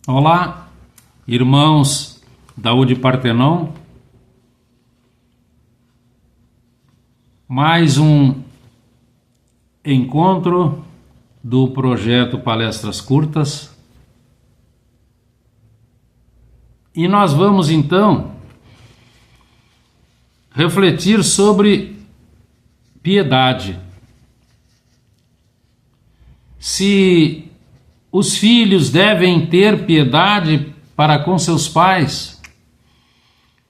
Olá, irmãos da UD Partenon. Mais um encontro do projeto Palestras Curtas. E nós vamos então refletir sobre piedade. Se os filhos devem ter piedade para com seus pais,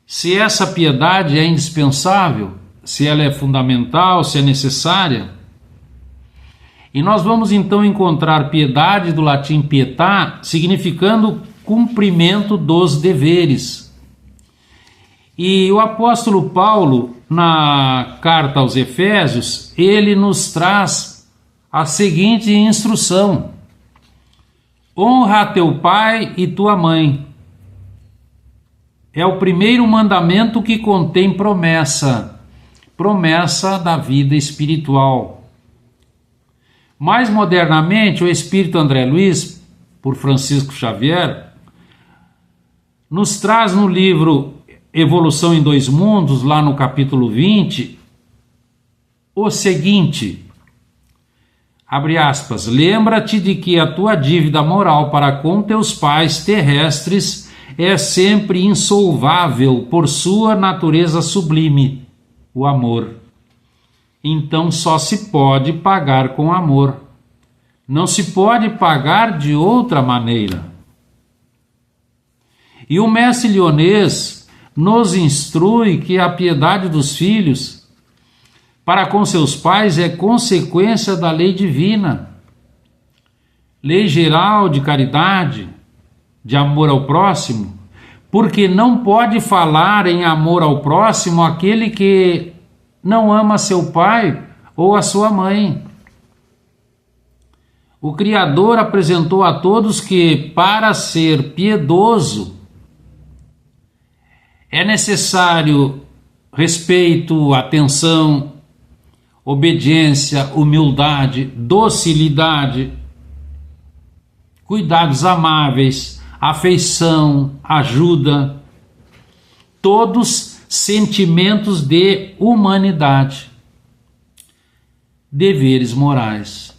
se essa piedade é indispensável, se ela é fundamental, se é necessária. E nós vamos então encontrar piedade do latim pietà, significando cumprimento dos deveres. E o apóstolo Paulo, na carta aos Efésios, ele nos traz a seguinte instrução: honra teu pai e tua mãe. É o primeiro mandamento que contém promessa da vida espiritual. Mais modernamente, o Espírito André Luiz, por Francisco Xavier, nos traz no livro Evolução em Dois Mundos, lá no capítulo 20, o seguinte: abre aspas, lembra-te de que a tua dívida moral para com teus pais terrestres é sempre insolvável por sua natureza sublime, o amor. Então só se pode pagar com amor. Não se pode pagar de outra maneira. E o mestre Lyonês nos instrui que a piedade dos filhos para com seus pais é consequência da lei divina, lei geral de caridade, de amor ao próximo, porque não pode falar em amor ao próximo aquele que não ama seu pai ou a sua mãe. O Criador apresentou a todos que, para ser piedoso, é necessário respeito, atenção, obediência, humildade, docilidade, cuidados amáveis, afeição, ajuda, todos sentimentos de humanidade, deveres morais.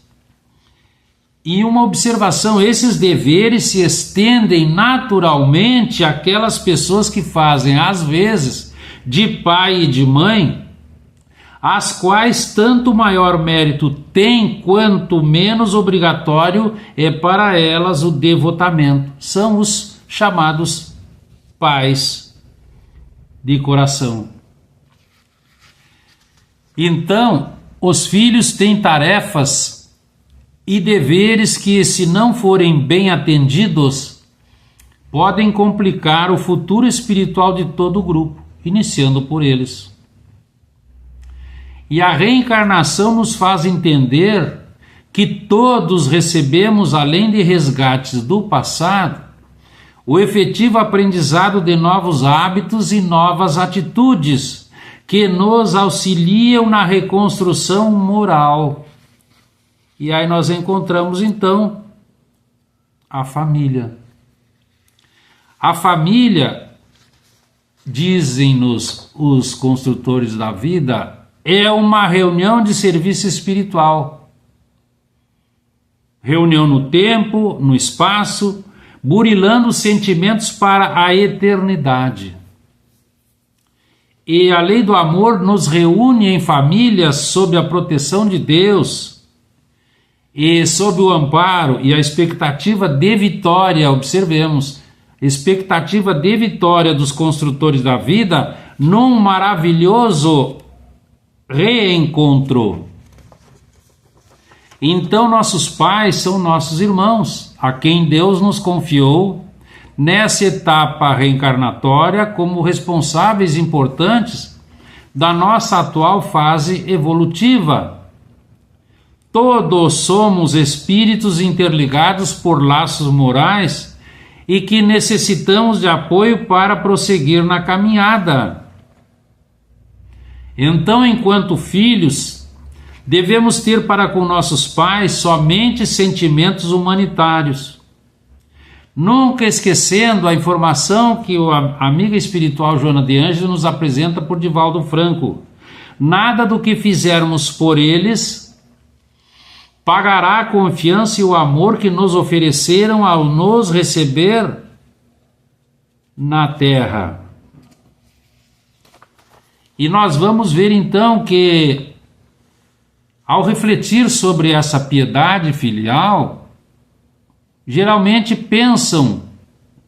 E uma observação, esses deveres se estendem naturalmente àquelas pessoas que fazem, às vezes, de pai e de mãe, as quais tanto maior mérito têm quanto menos obrigatório é para elas o devotamento. São os chamados pais de coração. Então, os filhos têm tarefas e deveres que, se não forem bem atendidos, podem complicar o futuro espiritual de todo o grupo, iniciando por eles. E a reencarnação nos faz entender que todos recebemos, além de resgates do passado, o efetivo aprendizado de novos hábitos e novas atitudes que nos auxiliam na reconstrução moral. E aí nós encontramos então a família. A família, dizem-nos os construtores da vida, é uma reunião de serviço espiritual. Reunião no tempo, no espaço, burilando sentimentos para a eternidade. E a lei do amor nos reúne em famílias sob a proteção de Deus e sob o amparo e a expectativa de vitória, observemos, expectativa de vitória dos construtores da vida num maravilhoso reencontro. Então nossos pais são nossos irmãos, a quem Deus nos confiou nessa etapa reencarnatória como responsáveis importantes da nossa atual fase evolutiva. Todos somos espíritos interligados por laços morais e que necessitamos de apoio para prosseguir na caminhada. Então, enquanto filhos, devemos ter para com nossos pais somente sentimentos humanitários. nunca esquecendo a informação que a amiga espiritual Joana de Ângeles nos apresenta por Divaldo Franco. Nada do que fizermos por eles pagará a confiança e o amor que nos ofereceram ao nos receber na terra. E nós vamos ver então que, ao refletir sobre essa piedade filial, geralmente pensam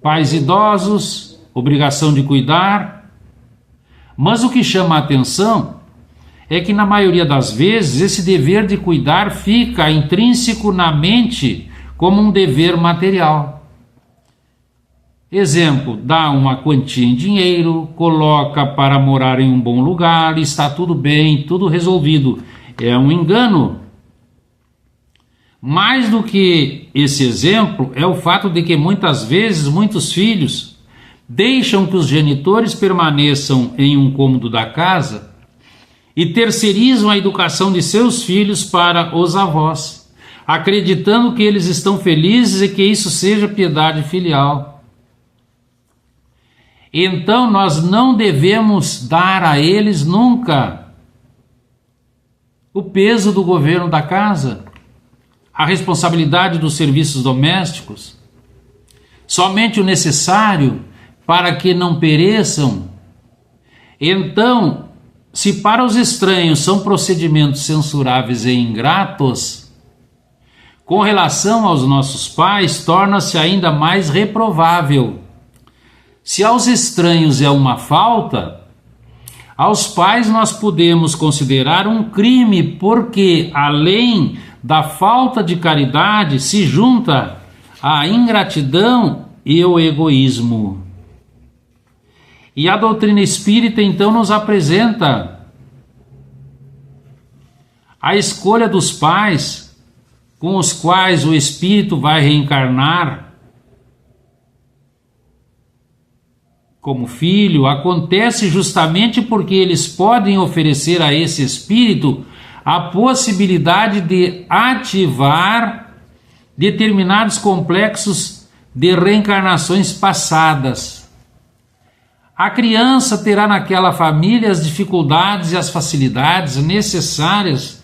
pais idosos, obrigação de cuidar, mas o que chama a atenção é que na maioria das vezes esse dever de cuidar fica intrínseco na mente como um dever material. Exemplo, dá uma quantia em dinheiro, coloca para morar em um bom lugar, está tudo bem, tudo resolvido. É um engano. Mais do que esse exemplo é o fato de que muitas vezes muitos filhos deixam que os genitores permaneçam em um cômodo da casa e terceirizam a educação de seus filhos para os avós, acreditando que eles estão felizes e que isso seja piedade filial. Então nós não devemos dar a eles nunca o peso do governo da casa, a responsabilidade dos serviços domésticos, somente o necessário para que não pereçam. Então, se para os estranhos são procedimentos censuráveis e ingratos, com relação aos nossos pais, torna-se ainda mais reprovável. Se aos estranhos é uma falta, aos pais nós podemos considerar um crime, porque além da falta de caridade se junta a ingratidão e o egoísmo. E a doutrina espírita então nos apresenta a escolha dos pais com os quais o espírito vai reencarnar como filho, acontece justamente porque eles podem oferecer a esse espírito a possibilidade de ativar determinados complexos de reencarnações passadas. A criança terá naquela família as dificuldades e as facilidades necessárias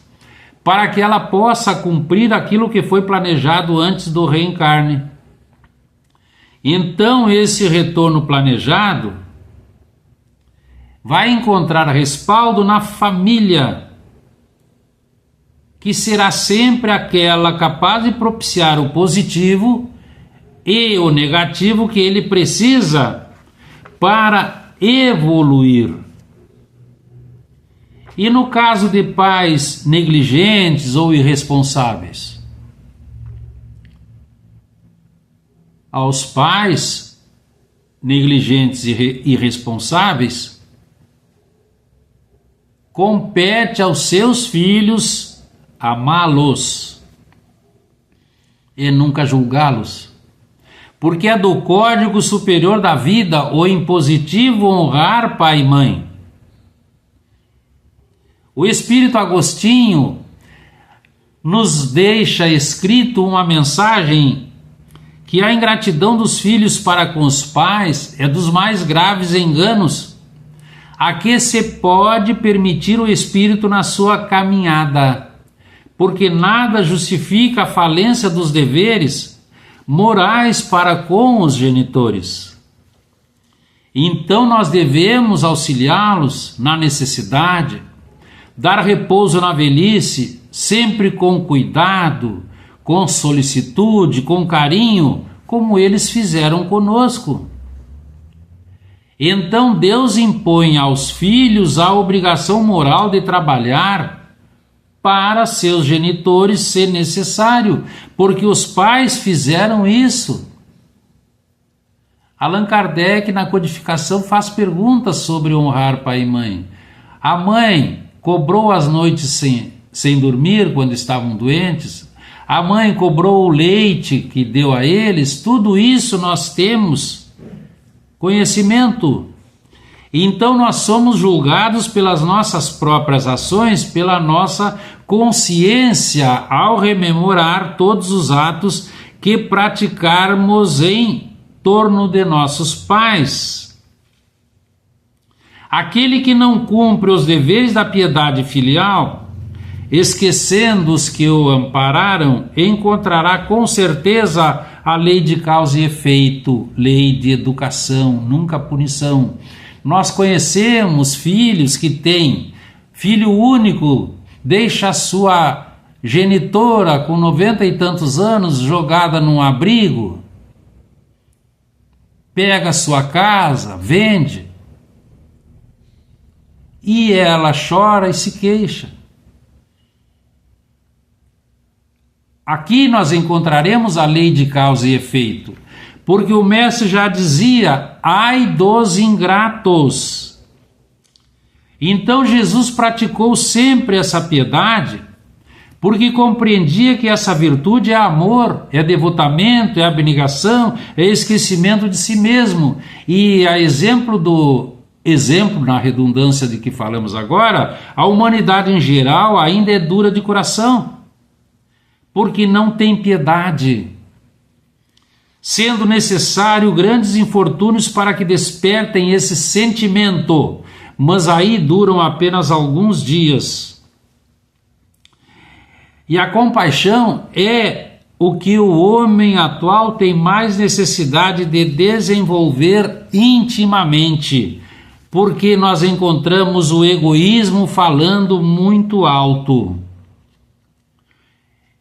para que ela possa cumprir aquilo que foi planejado antes do reencarne. Então, esse retorno planejado vai encontrar respaldo na família, que será sempre aquela capaz de propiciar o positivo e o negativo que ele precisa para evoluir. E no caso de pais negligentes ou irresponsáveis? Aos pais negligentes e irresponsáveis, compete aos seus filhos amá-los e nunca julgá-los, porque é do Código Superior da Vida o impositivo honrar pai e mãe. O Espírito Agostinho nos deixa escrito uma mensagem que a ingratidão dos filhos para com os pais é dos mais graves enganos a que se pode permitir o espírito na sua caminhada, porque nada justifica a falência dos deveres morais para com os genitores. Então nós devemos auxiliá-los na necessidade, dar repouso na velhice, sempre com cuidado, com solicitude, com carinho, como eles fizeram conosco. Então Deus impõe aos filhos a obrigação moral de trabalhar para seus genitores se necessário, porque os pais fizeram isso. Allan Kardec, na codificação, faz perguntas sobre honrar pai e mãe. A mãe cobrou as noites sem dormir quando estavam doentes, a mãe cobrou o leite que deu a eles, tudo isso nós temos conhecimento. Então nós somos julgados pelas nossas próprias ações, pela nossa consciência, ao rememorar todos os atos que praticarmos em torno de nossos pais. Aquele que não cumpre os deveres da piedade filial, esquecendo os que o ampararam, encontrará com certeza a lei de causa e efeito, lei de educação, nunca punição. Nós conhecemos filhos que têm filho único, deixa a sua genitora com 90 e tantos anos jogada num abrigo, pega a sua casa, vende, e ela chora e se queixa. Aqui nós encontraremos a lei de causa e efeito, porque o mestre já dizia: ai dos ingratos. Então Jesus praticou sempre essa piedade, porque compreendia que essa virtude é amor, é devotamento, é abnegação, é esquecimento de si mesmo. E a exemplo, na redundância de que falamos agora, a humanidade em geral ainda é dura de coração, porque não tem piedade, sendo necessário grandes infortúnios para que despertem esse sentimento, mas aí duram apenas alguns dias. E a compaixão é o que o homem atual tem mais necessidade de desenvolver intimamente, porque nós encontramos o egoísmo falando muito alto.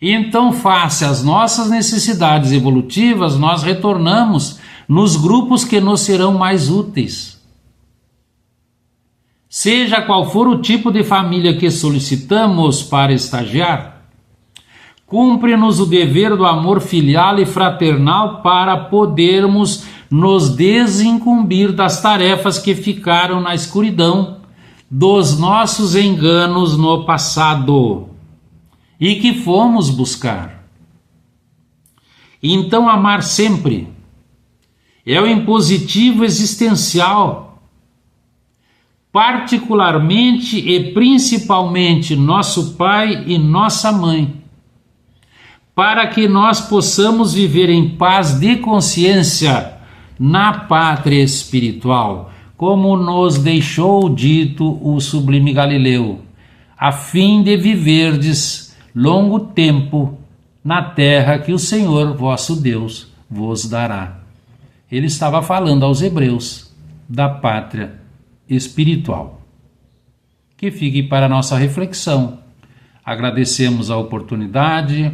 Então, face às nossas necessidades evolutivas, nós retornamos nos grupos que nos serão mais úteis. Seja qual for o tipo de família que solicitamos para estagiar, cumpre-nos o dever do amor filial e fraternal para podermos nos desincumbir das tarefas que ficaram na escuridão dos nossos enganos no passado e que fomos buscar. Então, amar sempre é o impositivo existencial, particularmente e principalmente nosso pai e nossa mãe, para que nós possamos viver em paz de consciência na pátria espiritual, como nos deixou dito o sublime Galileu, a fim de viverdes longo tempo na terra que o Senhor vosso Deus vos dará. Ele estava falando aos hebreus da pátria espiritual. Que fique para nossa reflexão. Agradecemos a oportunidade.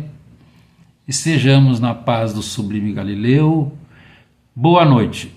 Estejamos na paz do sublime Galileu. Boa noite.